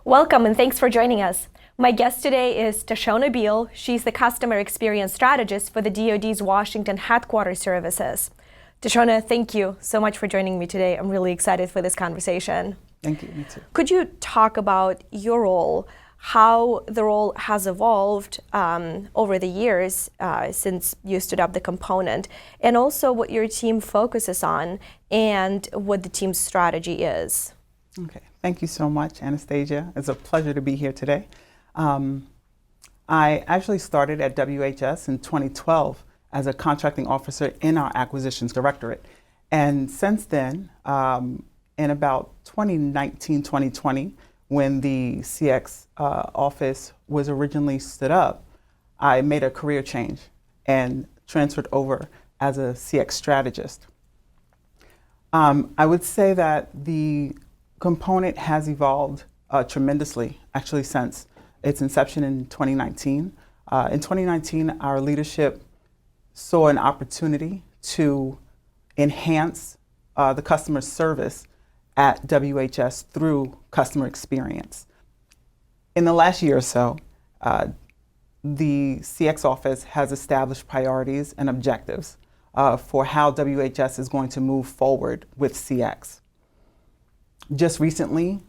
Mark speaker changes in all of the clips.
Speaker 1: Welcome and thanks for joining us. My guest today is Tashona Beale. She's the Customer Experience Strategist for the DoD's Washington Headquarters Services. Tashona, thank you so much for joining me today. I'm really excited for this conversation.
Speaker 2: Thank you, me too.
Speaker 1: Could you talk about your role, how the role has evolved over the years since you stood up the component, and also what your team focuses on and what the team's strategy is?
Speaker 2: Okay, thank you so much, Anastasia. It's a pleasure to be here today. I actually started at WHS in 2012 as a contracting officer in our acquisitions directorate. And since then, in about 2019, 2020, when the CX office was originally stood up, I made a career change and transferred over as a CX strategist. I would say that the component has evolved tremendously, actually, since its inception in 2019. In 2019, our leadership saw an opportunity to enhance the customer service at WHS through customer experience. In the last year or so, the CX office has established priorities and objectives for how WHS is going to move forward with CX. Just recently,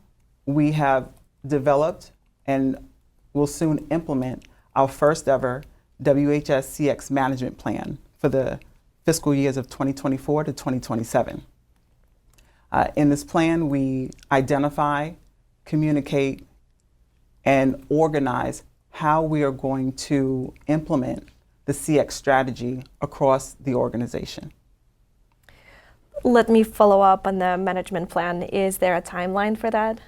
Speaker 2: we have developed and will soon implement our first ever WHS CX management plan for the fiscal years of 2024 to 2027. In this plan, we identify, communicate, and organize how we are going to implement the CX strategy across the organization.
Speaker 1: Let me follow up on the management plan. Is there a timeline for that?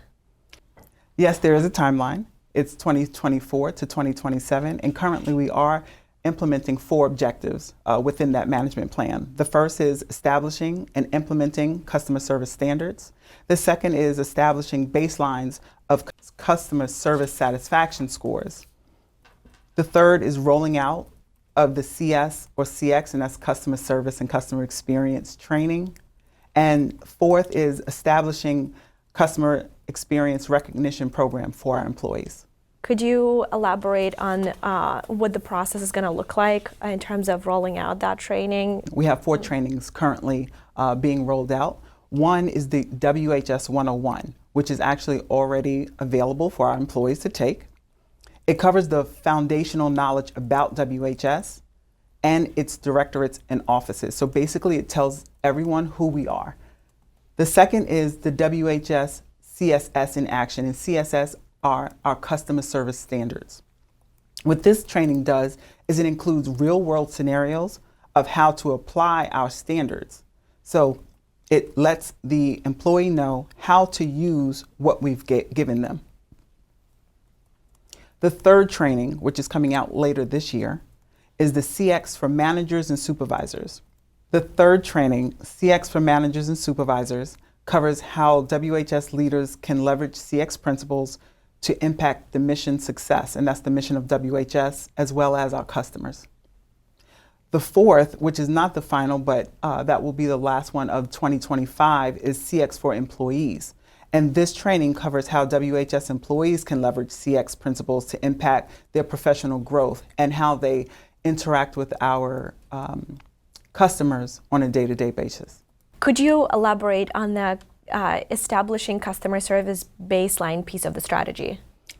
Speaker 2: Yes, there is a timeline. It's 2024 to 2027, and currently we are implementing 4 objectives within that management plan. The first is establishing and implementing customer service standards. The second is establishing baselines of customer service satisfaction scores. The third is rolling out of the CS or CX, and that's customer service and customer experience training. And fourth is establishing customer experience recognition program for our employees.
Speaker 1: Could you elaborate on what the process is going to look like in terms of rolling out that training?
Speaker 2: We have 4 trainings currently being rolled out. One is the WHS 101, which is actually already available for our employees to take. It covers the foundational knowledge about WHS and its directorates and offices. So basically it tells everyone who we are. The second is the WHS CSS in action, and CSS are our customer service standards. What this training does is it includes real world scenarios of how to apply our standards. So it lets the employee know how to use what we've given them. The third training, which is coming out later this year, is the CX for managers and supervisors. The third training, CX for managers and supervisors, covers how WHS leaders can leverage CX principles to impact the mission success, and that's the mission of WHS as well as our customers. The fourth, which is not the final, but that will be the last one of 2025, is CX for employees. And this training covers how WHS employees can leverage CX principles to impact their professional growth and how they interact with our customers on a day-to-day basis.
Speaker 1: Could you elaborate on the establishing customer service baseline piece of the strategy?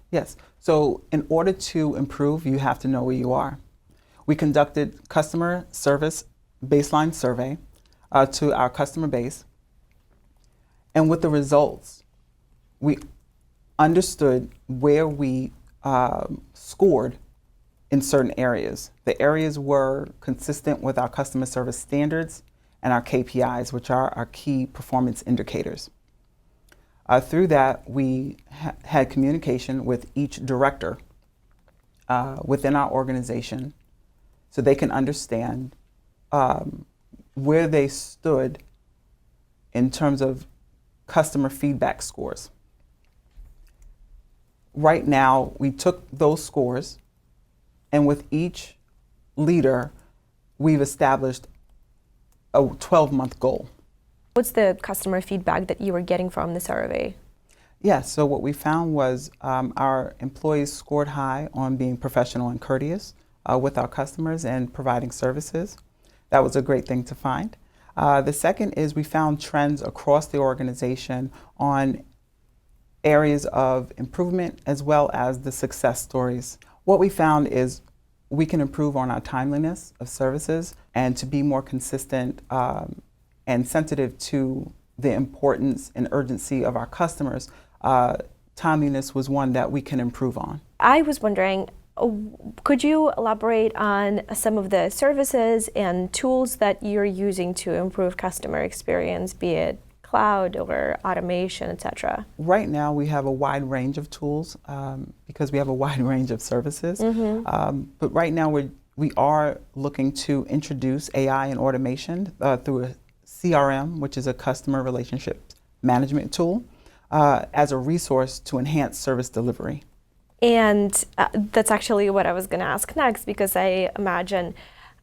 Speaker 2: Yes. So in order to improve, you have to know where you are. We conducted customer service baseline survey to our customer base. And with the results, we understood where we scored in certain areas. The areas were consistent with our customer service standards and our KPIs, which are our key performance indicators. Through that, we had communication with each director within our organization so they can understand where they stood in terms of customer feedback scores. Right now, we took those scores, and with each leader, we've established a 12-month goal.
Speaker 1: What's the customer feedback that you were getting from the survey?
Speaker 2: Yes, so what we found was our employees scored high on being professional and courteous with our customers and providing services. That was a great thing to find. The second is we found trends across the organization on areas of improvement as well as the success stories. What we found is we can improve on our timeliness of services and to be more consistent and sensitive to the importance and urgency of our customers. Timeliness was one that we can improve on.
Speaker 1: I was wondering, could you elaborate on some of the services and tools that you're using to improve customer experience, be it cloud or automation, etc.?
Speaker 2: Right now, we have a wide range of tools because we have a wide range of services. But right now, we are looking to introduce AI and automation through a CRM, which is a customer relationship management tool, as a resource to enhance service delivery.
Speaker 1: And that's actually what I was going to ask next, because I imagine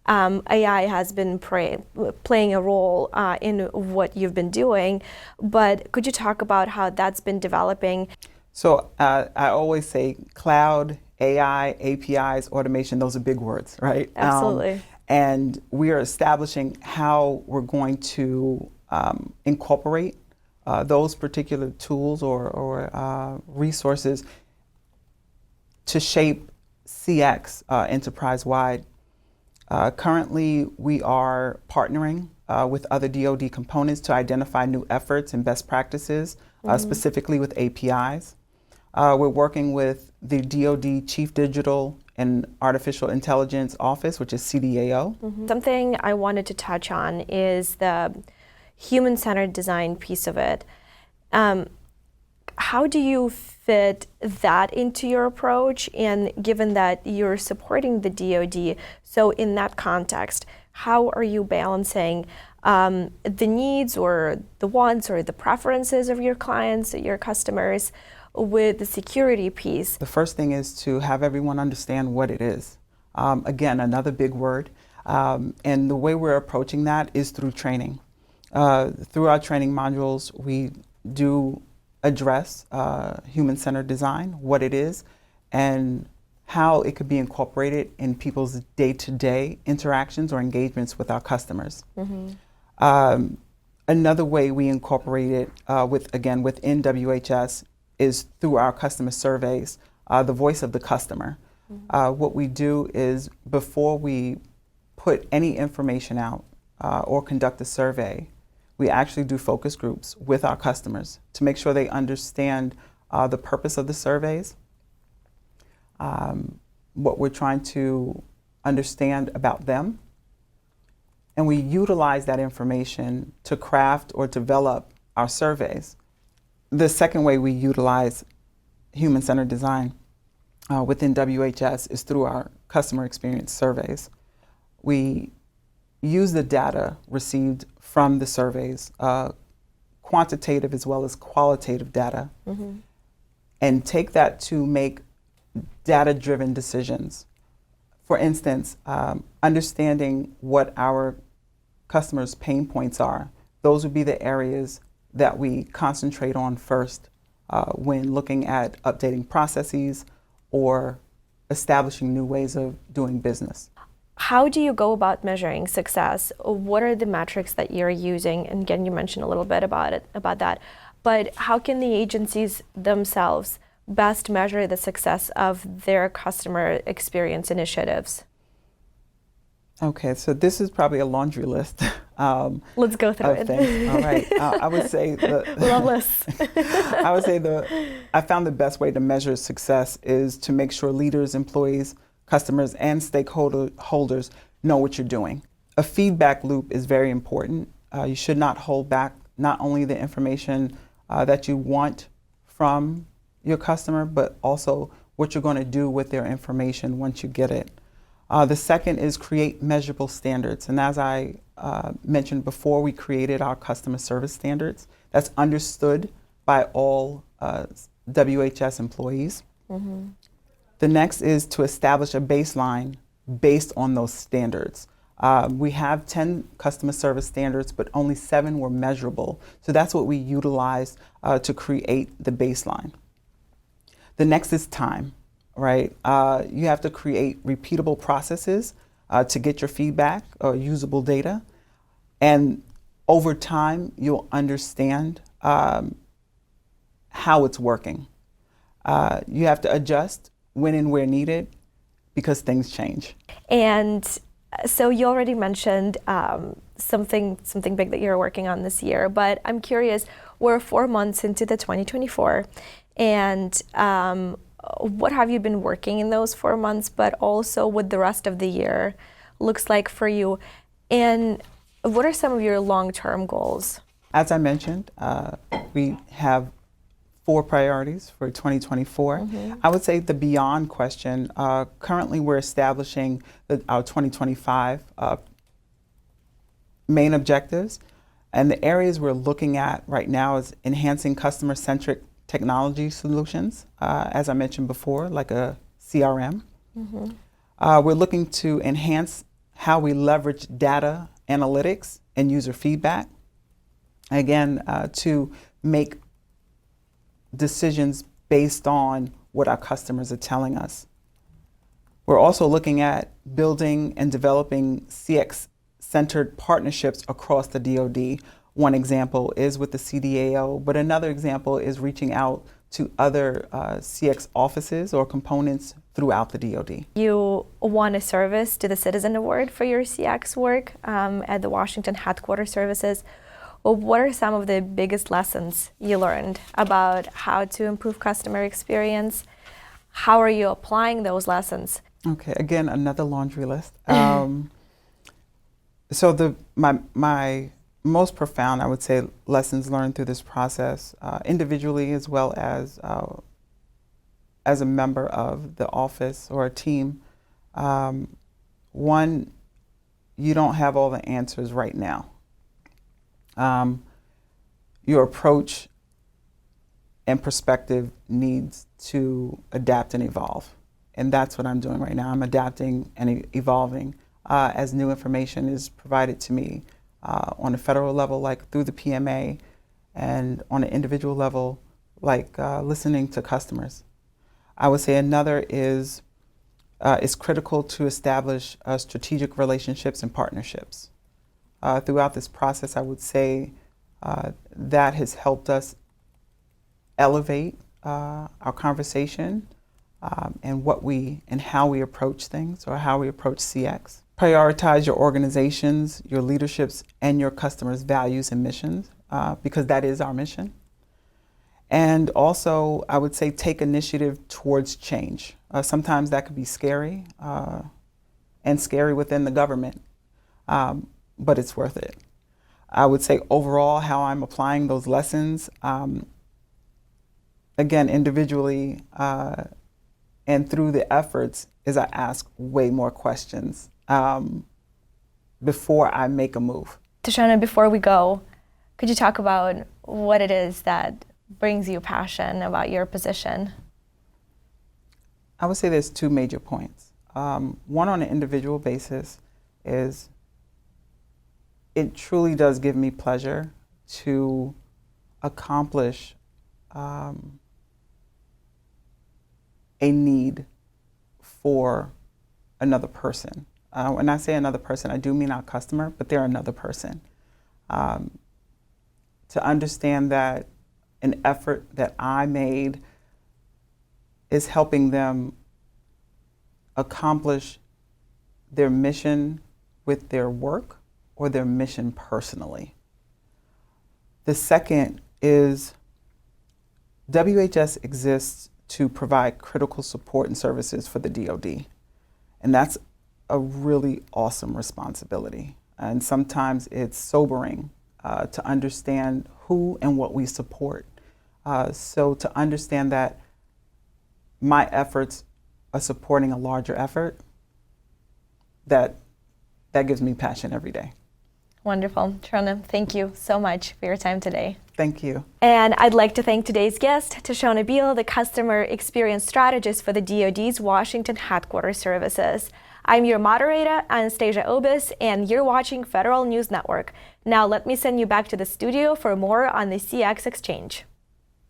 Speaker 1: AI has been playing a role in what you've been doing, but could you talk about how that's been developing?
Speaker 2: So I always say cloud, AI, APIs, automation, those are big words, right?
Speaker 1: Absolutely.
Speaker 2: And we are establishing how we're going to incorporate those particular tools or resources to shape CX enterprise-wide. Currently, we are partnering with other DoD components to identify new efforts and best practices, specifically with APIs. We're working with the DoD Chief Digital and Artificial Intelligence Office, which is CDAO.
Speaker 1: Something I wanted to touch on is the human-centered design piece of it. How do you fit that into your approach? And given that you're supporting the DoD, so in that context, how are you balancing the needs or the wants or the preferences of your clients, your customers, with the security piece?
Speaker 2: The first thing is to have everyone understand what it is. Again, another big word. And the way we're approaching that is through training. Through our training modules, we do address human-centered design, what it is, and how it could be incorporated in people's day-to-day interactions or engagements with our customers. Another way we incorporate it within WHS is through our customer surveys, the voice of the customer. What we do is before we put any information out or conduct a survey, we actually do focus groups with our customers to make sure they understand the purpose of the surveys, what we're trying to understand about them, and we utilize that information to craft or develop our surveys. The second way we utilize human-centered design within WHS is through our customer experience surveys. We use the data received from the surveys, quantitative as well as qualitative data, and take that to make data-driven decisions. For instance, understanding what our customers' pain points are. Those would be the areas that we concentrate on first when looking at updating processes or establishing new ways of doing business.
Speaker 1: How do you go about measuring success? What are the metrics that you're using? And again, you mentioned a little bit about that. But how can the agencies themselves best measure the success of their customer experience initiatives?
Speaker 2: Okay, so this is probably a laundry list.
Speaker 1: Let's go through it.
Speaker 2: Things. All right, I would say
Speaker 1: love lists.
Speaker 2: I would say I found the best way to measure success is to make sure leaders, employees, customers, and stakeholders know what you're doing. A feedback loop is very important. You should not hold back not only the information that you want from your customer, but also what you're going to do with their information once you get it. The second is create measurable standards. And as I mentioned before, we created our customer service standards. That's understood by all WHS employees. The next is to establish a baseline based on those standards. We have 10 customer service standards, but only 7 were measurable. So that's what we utilized to create the baseline. The next is time, right? You have to create repeatable processes to get your feedback or usable data. And over time, you'll understand how it's working. You have to adjust when and where needed because things change.
Speaker 1: And so you already mentioned something big that you're working on this year, but I'm curious, we're 4 months into the 2024, and what have you been working in those 4 months, but also what the rest of the year looks like for you, and what are some of your long-term goals?
Speaker 2: As I mentioned, we have 4 priorities for 2024. I would say the beyond question, currently we're establishing our 2025 main objectives. And the areas we're looking at right now is enhancing customer-centric technology solutions, as I mentioned before, like a CRM. We're looking to enhance how we leverage data analytics and user feedback, again, to make decisions based on what our customers are telling us. We're also looking at building and developing CX-centered partnerships across the DoD. One example is with the CDAO, but another example is reaching out to other CX offices or components throughout the DoD.
Speaker 1: You won a Service to the Citizen Award for your CX work at the Washington Headquarters Services. Well, what are some of the biggest lessons you learned about how to improve customer experience? How are you applying those lessons?
Speaker 2: Okay, again, another laundry list. So my most profound, I would say, lessons learned through this process, individually as well as a member of the office or a team. One, you don't have all the answers right now. Your approach and perspective needs to adapt and evolve. And that's what I'm doing right now. I'm adapting and evolving as new information is provided to me on a federal level, like through the PMA, and on an individual level, like listening to customers. I would say another is it's critical to establish strategic relationships and partnerships. Throughout this process, I would say that has helped us elevate our conversation and how we approach things or how we approach CX. Prioritize your organizations, your leaderships, and your customers' values and missions, because that is our mission. And also, I would say take initiative towards change. Sometimes that could be scary, and scary within the government, but it's worth it. I would say overall how I'm applying those lessons, again, individually and through the efforts, is I ask way more questions before I make a move.
Speaker 1: Tashona, before we go, could you talk about what it is that brings you passion about your position?
Speaker 2: I would say there's 2 major points. One, on an individual basis, is it truly does give me pleasure to accomplish a need for another person. When I say another person, I do mean our customer, but they're another person. To understand that an effort that I made is helping them accomplish their mission with their work or their mission personally. The second is WHS exists to provide critical support and services for the DoD. And that's a really awesome responsibility. And sometimes it's sobering to understand who and what we support. So to understand that my efforts are supporting a larger effort, that gives me passion every day.
Speaker 1: Wonderful. Tashona, thank you so much for your time today.
Speaker 2: Thank you.
Speaker 1: And I'd like to thank today's guest, Tashona Beale, the Customer Experience Strategist for the DoD's Washington Headquarters Services. I'm your moderator, Anastasia Obis, and you're watching Federal News Network. Now let me send you back to the studio for more on the CX Exchange.